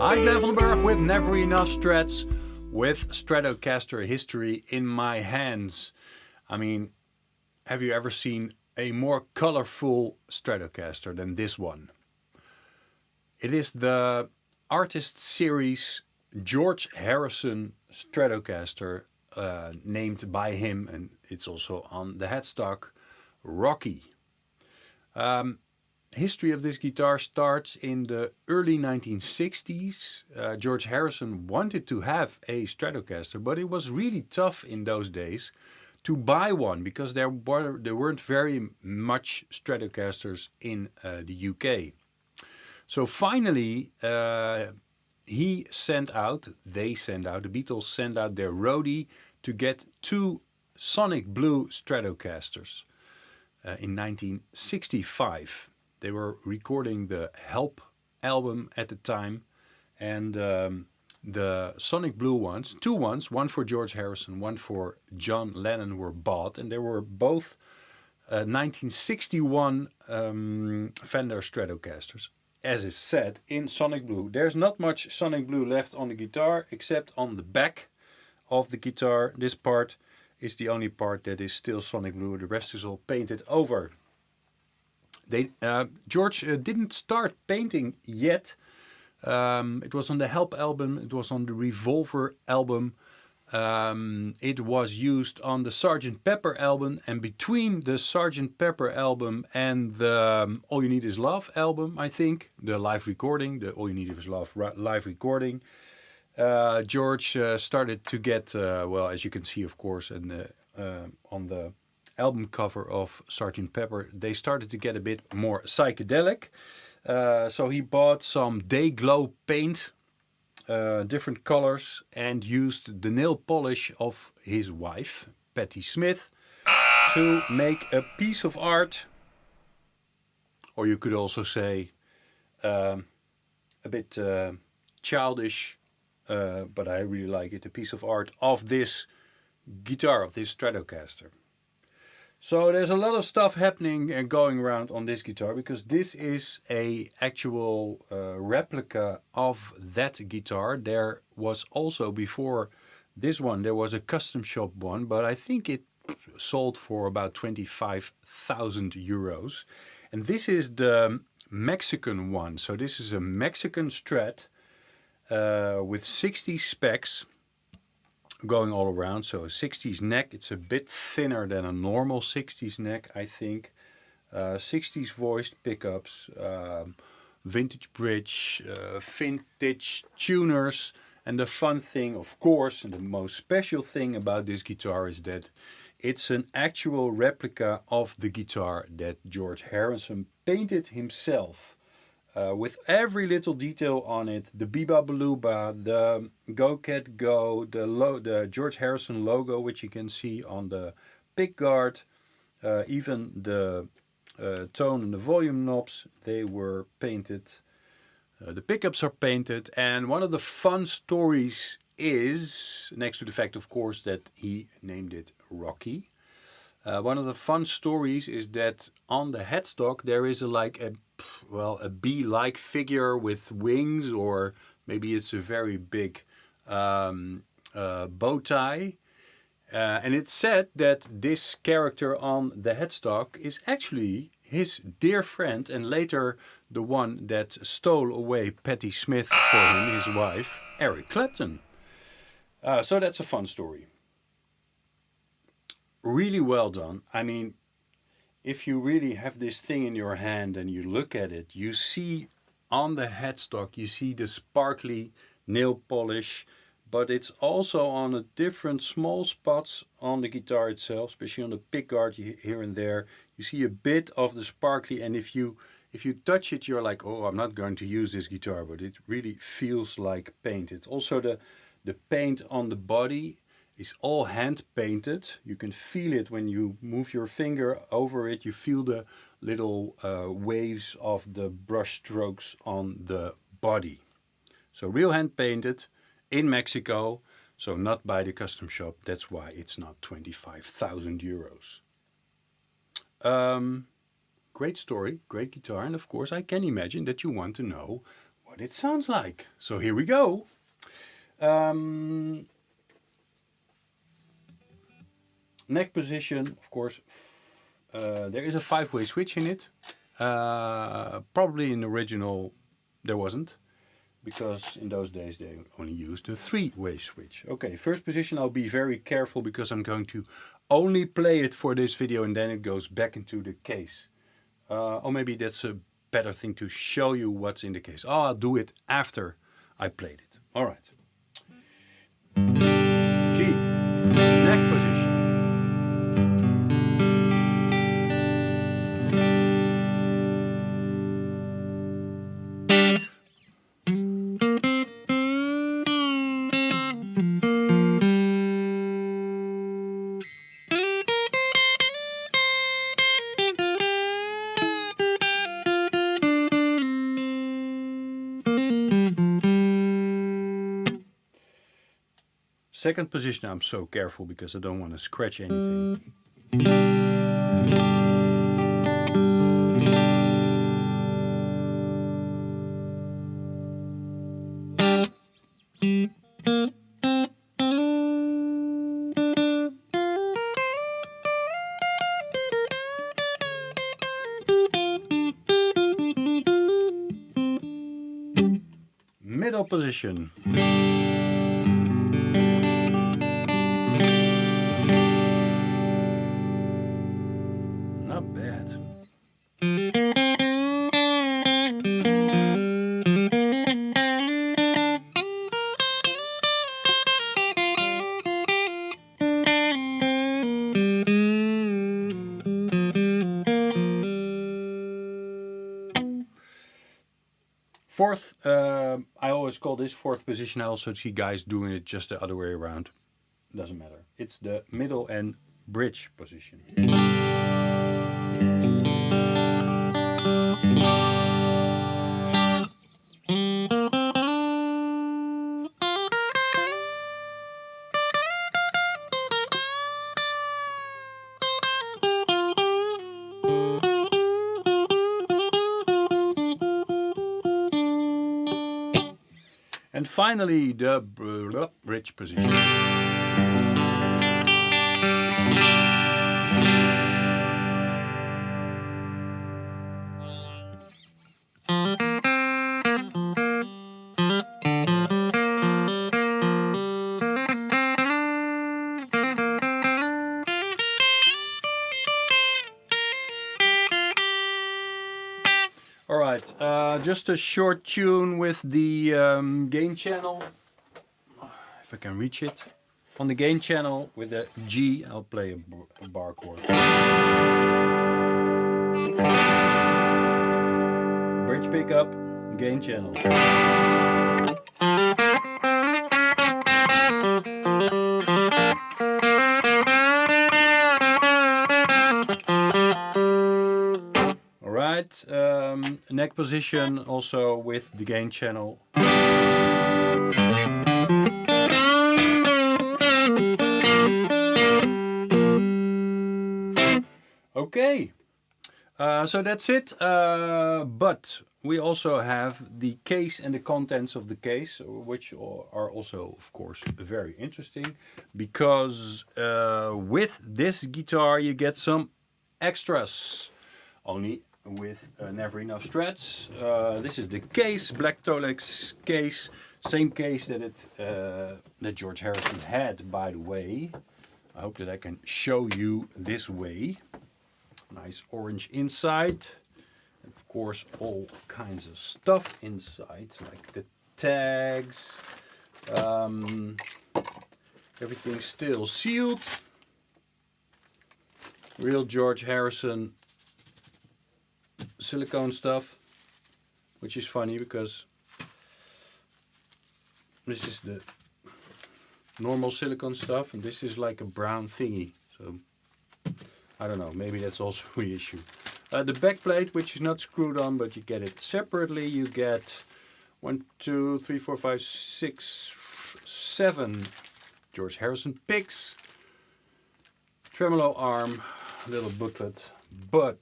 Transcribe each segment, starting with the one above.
Hi, Glenn van den Berg with Never Enough Strats, with Stratocaster history in my hands. I mean, have you ever seen a more colorful Stratocaster than this one? It is the artist series George Harrison Stratocaster, named by him, and it's also on the headstock, Rocky. History of this guitar starts in the early 1960s. George Harrison wanted to have a Stratocaster, but it was really tough in those days to buy one because there weren't very much Stratocasters in the UK. So finally, the Beatles sent out their roadie to get two Sonic Blue Stratocasters in 1965. They were recording the Help album at the time, and the Sonic Blue ones, two ones, one for George Harrison, one for John Lennon, were bought, and they were both 1961 Fender Stratocasters. As is said, in Sonic Blue. There's not much Sonic Blue left on the guitar, except on the back of the guitar. This part is the only part that is still Sonic Blue. The rest is all painted over. George didn't start painting yet. It was on the Help album. It was on the Revolver album. It was used on the Sgt. Pepper album. And between the Sgt. Pepper album and the All You Need Is Love album, I think, the live recording, the All You Need Is Love live recording, George started to get, well, as you can see, of course, on the album cover of Sgt. Pepper, they started to get a bit more psychedelic. So he bought some day glow paint, different colors, and used the nail polish of his wife, Patti Smith, to make a piece of art, or you could also say a bit childish, but I really like it, a piece of art of this guitar, of this Stratocaster. So there's a lot of stuff happening and going around on this guitar, because this is a actual replica of that guitar. There was also, before this one, there was a custom shop one, but I think it sold for about 25,000 euros. And this is the Mexican one. So this is a Mexican Strat with 60 specs going all around. So a 60s neck, it's a bit thinner than a normal 60s neck, I think. 60s voiced pickups, vintage bridge, vintage tuners. And the fun thing, of course, and the most special thing about this guitar is that it's an actual replica of the guitar that George Harrison painted himself. With every little detail on it, the Biba Baluba, the Go Cat Go, the George Harrison logo, which you can see on the pickguard, even the tone and the volume knobs, they were painted. The pickups are painted, and one of the fun stories is, next to the fact, of course, that he named it Rocky, one of the fun stories is that on the headstock there is a bee-like figure with wings, or maybe it's a very big bow tie. And it's said that this character on the headstock is actually his dear friend, and later the one that stole away Patti Smith for him, his wife, Eric Clapton. So that's a fun story. Really well done. I mean, if you really have this thing in your hand and you look at it, you see on the headstock, you see the sparkly nail polish, but it's also on the different small spots on the guitar itself, especially on the pickguard here and there. You see a bit of the sparkly, and if you touch it, you're like, oh, I'm not going to use this guitar, but it really feels like paint. It's also the paint on the body is all hand painted. You can feel it when you move your finger over it. You feel the little waves of the brush strokes on the body. So real hand painted in Mexico, so not by the custom shop. That's why it's not 25,000 euros. Great story, great guitar, and of course I can imagine that you want to know what it sounds like. So here we go. Neck position, of course, there is a 5-way switch in it. Probably in the original there wasn't, because in those days they only used a 3-way switch. Okay, first position, I'll be very careful because I'm going to only play it for this video and then it goes back into the case. Or maybe that's a better thing to show you what's in the case. Oh, I'll do it after I played it. All right. G, neck position. Second position, I'm so careful because I don't want to scratch anything. Middle position. Not bad. Fourth, I always call this fourth position. I also see guys doing it just the other way around. Doesn't matter. It's the middle and bridge position. And finally, the bridge position. Alright, just a short tune with the gain channel, if I can reach it. On the gain channel with the G, I'll play a bar chord. Bridge pickup, gain channel. Alright, neck position also with the gain channel. Okay, so that's it, but we also have the case and the contents of the case, which are also, of course, very interesting, because with this guitar you get some extras, only with never enough Strats. This is the case, black Tolex case, same case that George Harrison had, by the way. I hope that I can show you this way. Nice orange inside, and of course all kinds of stuff inside, like the tags, everything's still sealed. Real George Harrison silicone stuff, which is funny because this is the normal silicone stuff and this is like a brown thingy, so I don't know, maybe that's also reissue. The back plate, which is not screwed on, but you get it separately. You get 1, 2, 3, 4, 5, 6, 7 George Harrison picks, tremolo arm, little booklet, but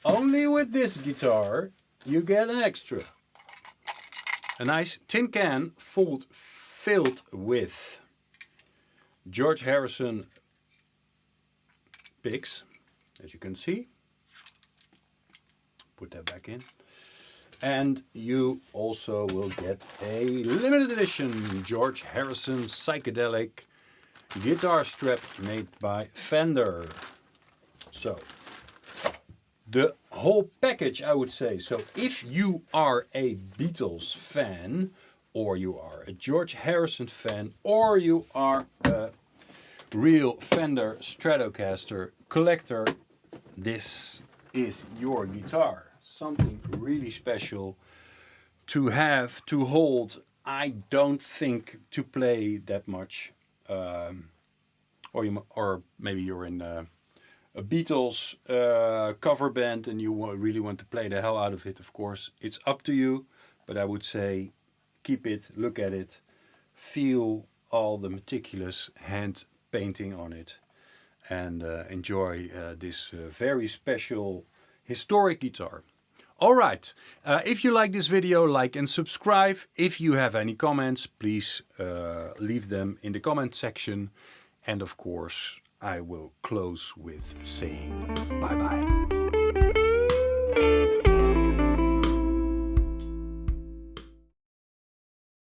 only with this guitar you get an extra. a nice tin can filled with George Harrison picks, as you can see. Put that back in. And you also will get a limited edition George Harrison psychedelic guitar strap made by Fender. So, the whole package, I would say. So, if you are a Beatles fan, or you are a George Harrison fan, or you are a real Fender Stratocaster collector, this is your guitar. Something really special to have, to hold. I don't think to play that much. Or maybe you're in a Beatles cover band and you really want to play the hell out of it. Of course, it's up to you. But I would say keep it, look at it, feel all the meticulous hand painting on it, and enjoy this very special historic guitar. Alright, if you like this video, like and subscribe. If you have any comments, please leave them in the comment section. And of course, I will close with saying bye bye.